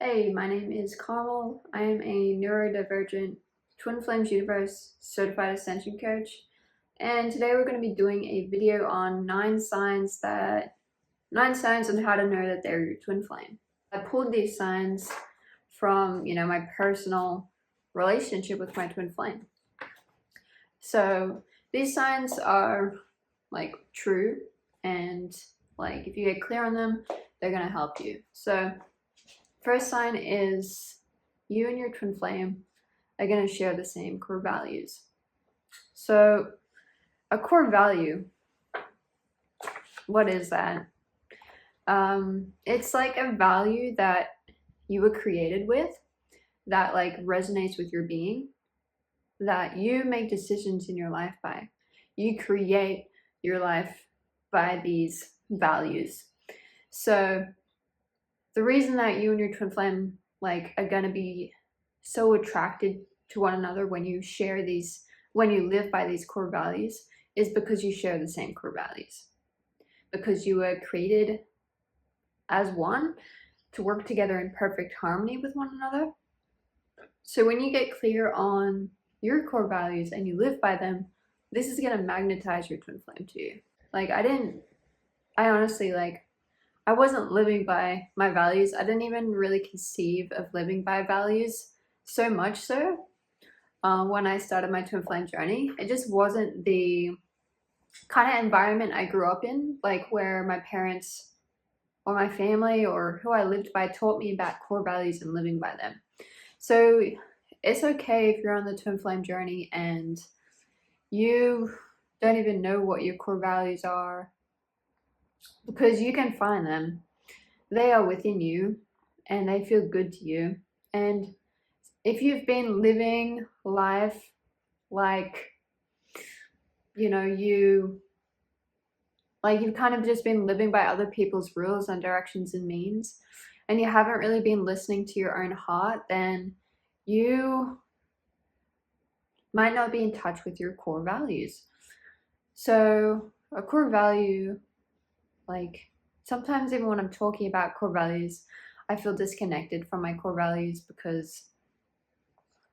Hey, my name is Carmel. I am a neurodivergent Twin Flames Universe Certified Ascension Coach. And today we're going to be doing a video on 9 signs on how to know that they're your twin flame. I pulled these signs from, my personal relationship with my twin flame. So these signs are like true, and like if you get clear on them, they're going to help you. So first sign is you and your twin flame are going to share the same core values. So a core value, what is that? It's like a value that you were created with, that like resonates with your being, that you make decisions in your life by. You create your life by these values. So the reason that you and your twin flame are going to be so attracted to one another when you live by these core values is because you share the same core values, because you were created as one to work together in perfect harmony with one another. So when you get clear on your core values and you live by them, this is going to magnetize your twin flame to you. I wasn't living by my values. I didn't even really conceive of living by values, so much so when I started my twin flame journey. It just wasn't the kind of environment I grew up in, like where my parents or my family or who I lived by taught me about core values and living by them. So it's okay if you're on the twin flame journey and you don't even know what your core values are, because you can find them. They are within you and they feel good to you. And if you've been living life you've kind of just been living by other people's rules and directions and means, and you haven't really been listening to your own heart, then you might not be in touch with your core values. So a core value, sometimes even when I'm talking about core values, I feel disconnected from my core values because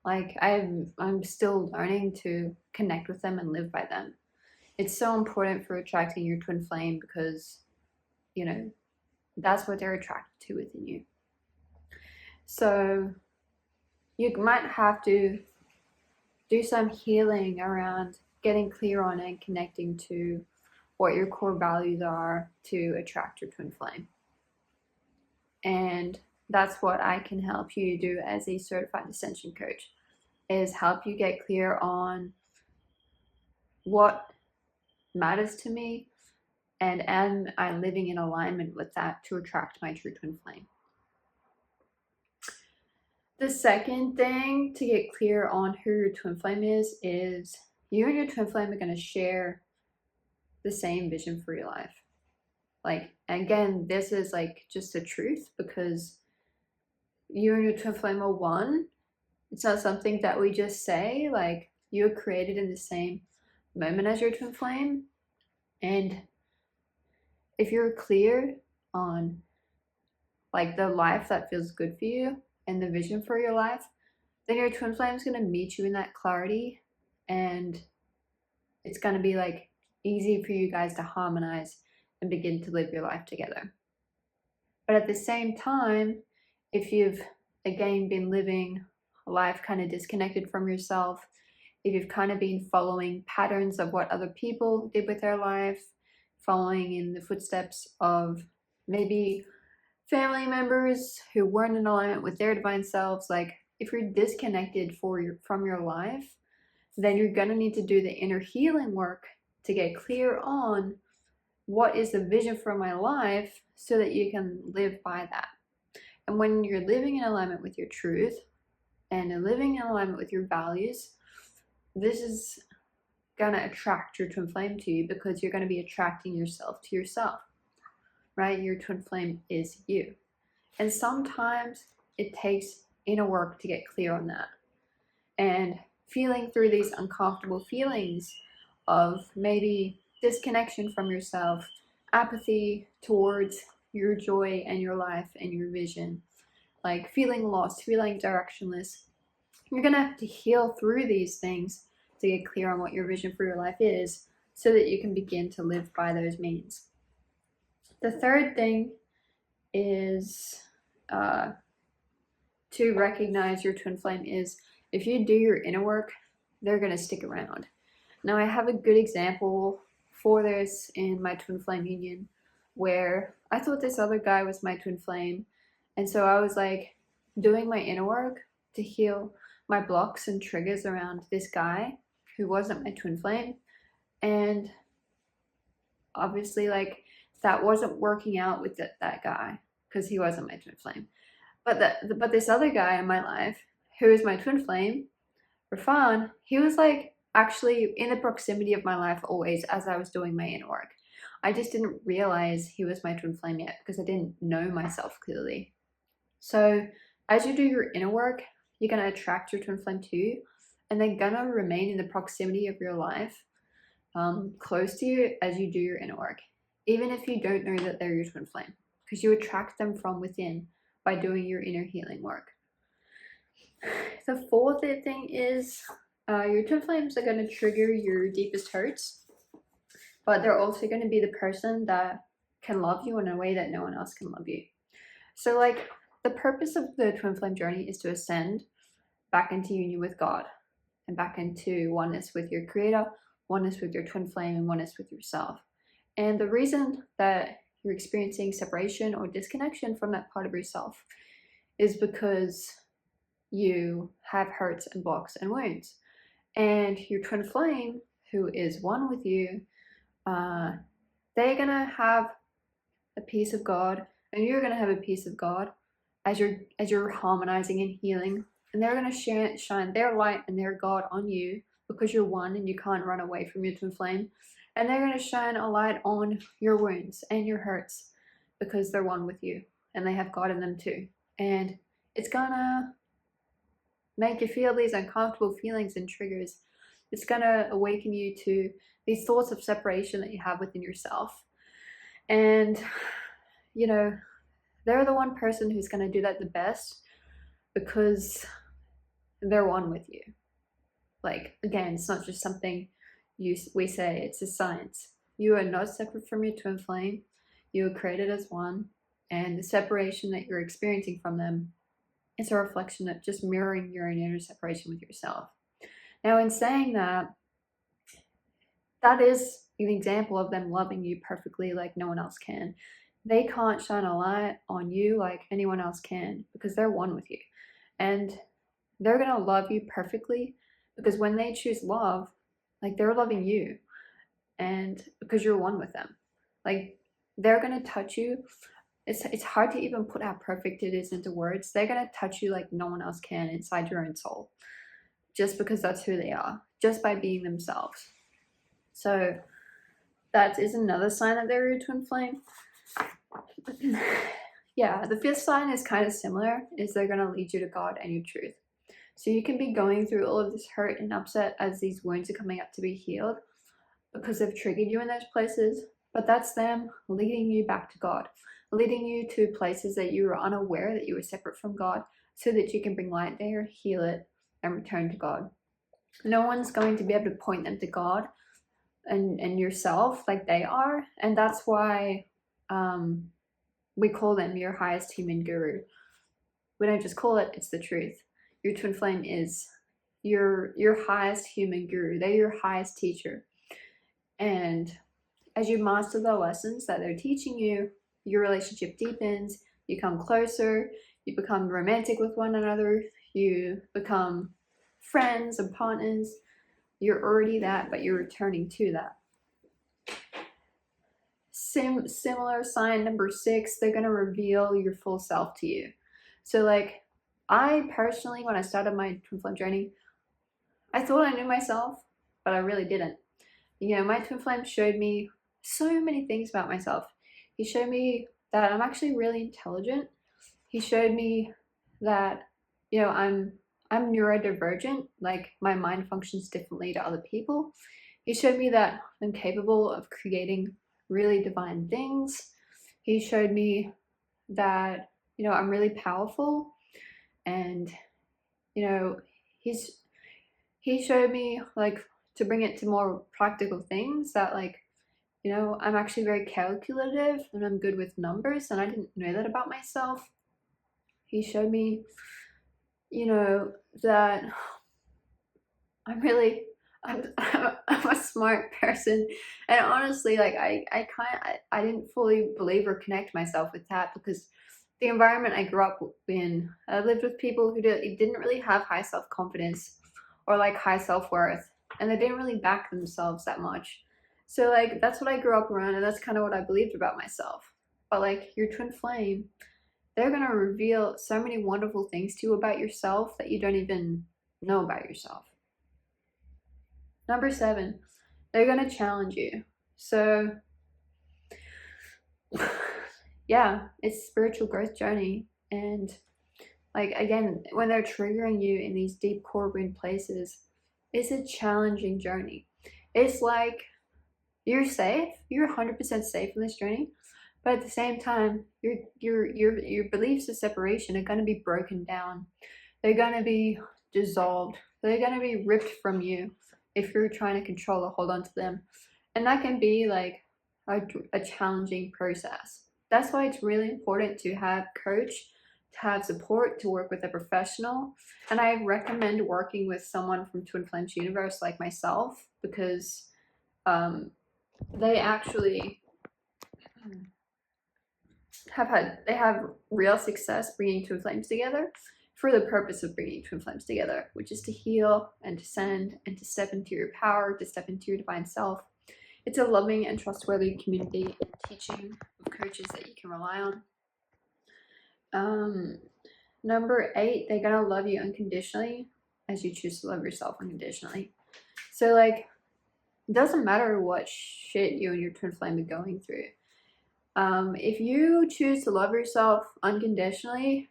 I'm still learning to connect with them and live by them. It's so important for attracting your twin flame because, that's what they're attracted to within you. So you might have to do some healing around getting clear on and connecting to what your core values are to attract your twin flame. And that's what I can help you do as a certified ascension coach, is help you get clear on what matters to me and am I living in alignment with that to attract my true twin flame. The second thing to get clear on who your twin flame is you and your twin flame are going to share the same vision for your life. Again, this is just the truth, because you and your twin flame are one. It's not something that we just say. You're created in the same moment as your twin flame. And if you're clear on the life that feels good for you and the vision for your life, then your twin flame is going to meet you in that clarity, and it's going to be easy for you guys to harmonize and begin to live your life together. But at the same time, if you've again been living a life kind of disconnected from yourself, if you've kind of been following patterns of what other people did with their life, following in the footsteps of maybe family members who weren't in alignment with their divine selves, if you're disconnected from your life, then you're going to need to do the inner healing work to get clear on what is the vision for my life so that you can live by that. And when you're living in alignment with your truth and living in alignment with your values, this is going to attract your twin flame to you, because you're going to be attracting yourself to yourself, right? Your twin flame is you. And sometimes it takes inner work to get clear on that. And feeling through these uncomfortable feelings of maybe disconnection from yourself, apathy towards your joy and your life and your vision, like feeling lost, feeling directionless. You're going to have to heal through these things to get clear on what your vision for your life is, so that you can begin to live by those means. The third thing is to recognize your twin flame is, if you do your inner work, they're going to stick around. Now, I have a good example for this in my twin flame union, where I thought this other guy was my twin flame. And so I was like doing my inner work to heal my blocks and triggers around this guy who wasn't my twin flame. And obviously, like, that wasn't working out with that guy, because he wasn't my twin flame. But this other guy in my life, who is my twin flame, Rafan, he was like actually in the proximity of my life always as I was doing my inner work. I just didn't realize he was my twin flame yet, because I didn't know myself clearly. So as you do your inner work, you're going to attract your twin flame too, and they're going to remain in the proximity of your life, close to you as you do your inner work, even if you don't know that they're your twin flame, because you attract them from within by doing your inner healing work. The fourth thing is your twin flames are going to trigger your deepest hurts, but they're also going to be the person that can love you in a way that no one else can love you. So like, the purpose of the twin flame journey is to ascend back into union with God, and back into oneness with your creator, oneness with your twin flame, and oneness with yourself. And the reason that you're experiencing separation or disconnection from that part of yourself is because you have hurts and blocks and wounds. And your twin flame, who is one with you, they're gonna have a piece of God, and you're gonna have a piece of God as you're harmonizing and healing. And they're gonna shine their light and their God on you, because you're one and you can't run away from your twin flame. And they're gonna shine a light on your wounds and your hurts, because they're one with you and they have God in them too. And it's gonna make you feel these uncomfortable feelings and triggers. It's gonna awaken you to these thoughts of separation that you have within yourself. And, you know, they're the one person who's gonna do that the best, because they're one with you. Like, again, it's not just something we say, it's a science. You are not separate from your twin flame. You are created as one, and the separation that you're experiencing from them is a reflection of just mirroring your own inner separation with yourself. Now, in saying that, that is an example of them loving you perfectly like no one else can. They can't shine a light on you like anyone else can, because they're one with you. And they're going to love you perfectly, because when they choose love, like, they're loving you, and because you're one with them, like, they're going to touch you. It's hard to even put how perfect it is into words. They're going to touch you like no one else can inside your own soul, just because that's who they are, just by being themselves. So that is another sign that they're your twin flame. Yeah, the fifth sign is kind of similar, is they're going to lead you to God and your truth. So you can be going through all of this hurt and upset as these wounds are coming up to be healed, because they've triggered you in those places, but that's them leading you back to God, leading you to places that you were unaware that you were separate from God, so that you can bring light there, heal it, and return to God. No one's going to be able to point them to God and yourself like they are, and that's why we call them your highest human guru. We don't just call it, it's the truth. Your twin flame is your highest human guru. They're your highest teacher. And as you master the lessons that they're teaching you, your relationship deepens, you come closer, you become romantic with one another, you become friends and partners. You're already that, but you're returning to that. Similar sign number 6, they're going to reveal your full self to you. So like, I personally, when I started my twin flame journey, I thought I knew myself, but I really didn't. You know, my twin flame showed me so many things about myself. He showed me that I'm actually really intelligent. He showed me that, you know, I'm neurodivergent, like my mind functions differently to other people. He showed me that I'm capable of creating really divine things. He showed me that, you know, I'm really powerful, And you know, he showed me, like, to bring it to more practical things, that, like, you know, I'm actually very calculative and I'm good with numbers, and I didn't know that about myself. He showed me, you know, that I'm really, I'm a smart person. And honestly, like, I didn't fully believe or connect myself with that, because the environment I grew up in, I lived with people who didn't really have high self-confidence or like high self-worth, and they didn't really back themselves that much. So like, that's what I grew up around, and that's kind of what I believed about myself. But like, your twin flame, they're going to reveal so many wonderful things to you about yourself that you don't even know about yourself. Number 7, they're going to challenge you. So yeah, it's a spiritual growth journey. And like, again, when they're triggering you in these deep core wound places, it's a challenging journey. It's like, you're safe, you're 100% safe in this journey, but at the same time, your beliefs of separation are going to be broken down. They're going to be dissolved. They're going to be ripped from you if you're trying to control or hold on to them. And that can be like a challenging process. That's why it's really important to have a coach, to have support, to work with a professional. And I recommend working with someone from Twin Flames Universe like myself, because they actually have real success bringing twin flames together for the purpose of bringing twin flames together, which is to heal and to send and to step into your power, to step into your divine self. It's a loving and trustworthy community and teaching of coaches that you can rely on. Number 8, they're gonna love you unconditionally as you choose to love yourself unconditionally. So like, it doesn't matter what shit you and your twin flame are going through. If you choose to love yourself unconditionally,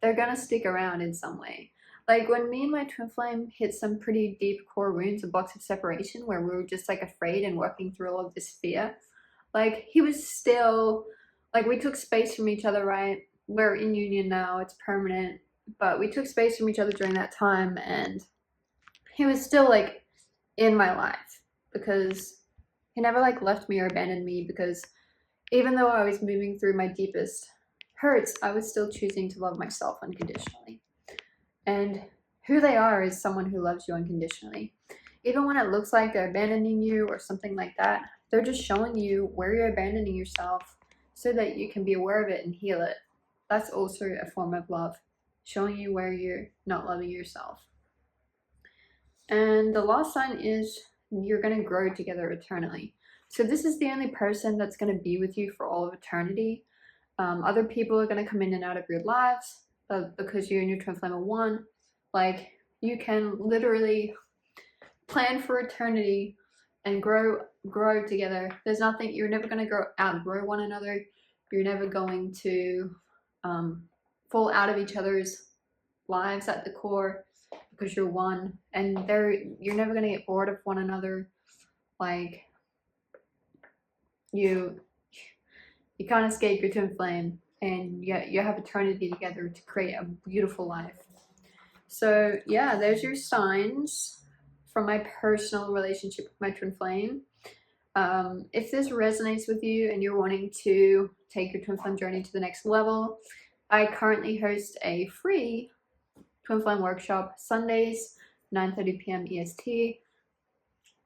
they're gonna stick around in some way. Like, when me and my twin flame hit some pretty deep core wounds and blocks of separation, where we were just like afraid and working through all of this fear, like, he was still, like, we took space from each other, right? We're in union now, it's permanent, but we took space from each other during that time, and he was still like in my life, because he never like left me or abandoned me, because even though I was moving through my deepest hurts, I was still choosing to love myself unconditionally. And who they are is someone who loves you unconditionally. Even when it looks like they're abandoning you or something like that, they're just showing you where you're abandoning yourself so that you can be aware of it and heal it. That's also a form of love, showing you where you're not loving yourself. And the last sign is you're going to grow together eternally. So this is the only person that's going to be with you for all of eternity. Other people are going to come in and out of your lives, because you and your twin flame are one. Like, you can literally plan for eternity and grow together. There's nothing, you're never going to outgrow one another. You're never going to fall out of each other's lives at the core, because you're one. And you're never going to get bored of one another. Like, you can't escape your twin flame, and you have eternity together to create a beautiful life. So yeah, there's your signs from my personal relationship with my twin flame. If this resonates with you and you're wanting to take your twin flame journey to the next level, I currently host a free twin flame workshop Sundays, 9:30 PM EST.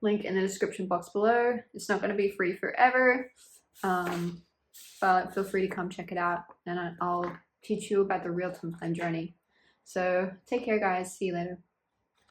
Link in the description box below. It's not going to be free forever, but feel free to come check it out, and I'll teach you about the real twin flame journey. So take care, guys. See you later.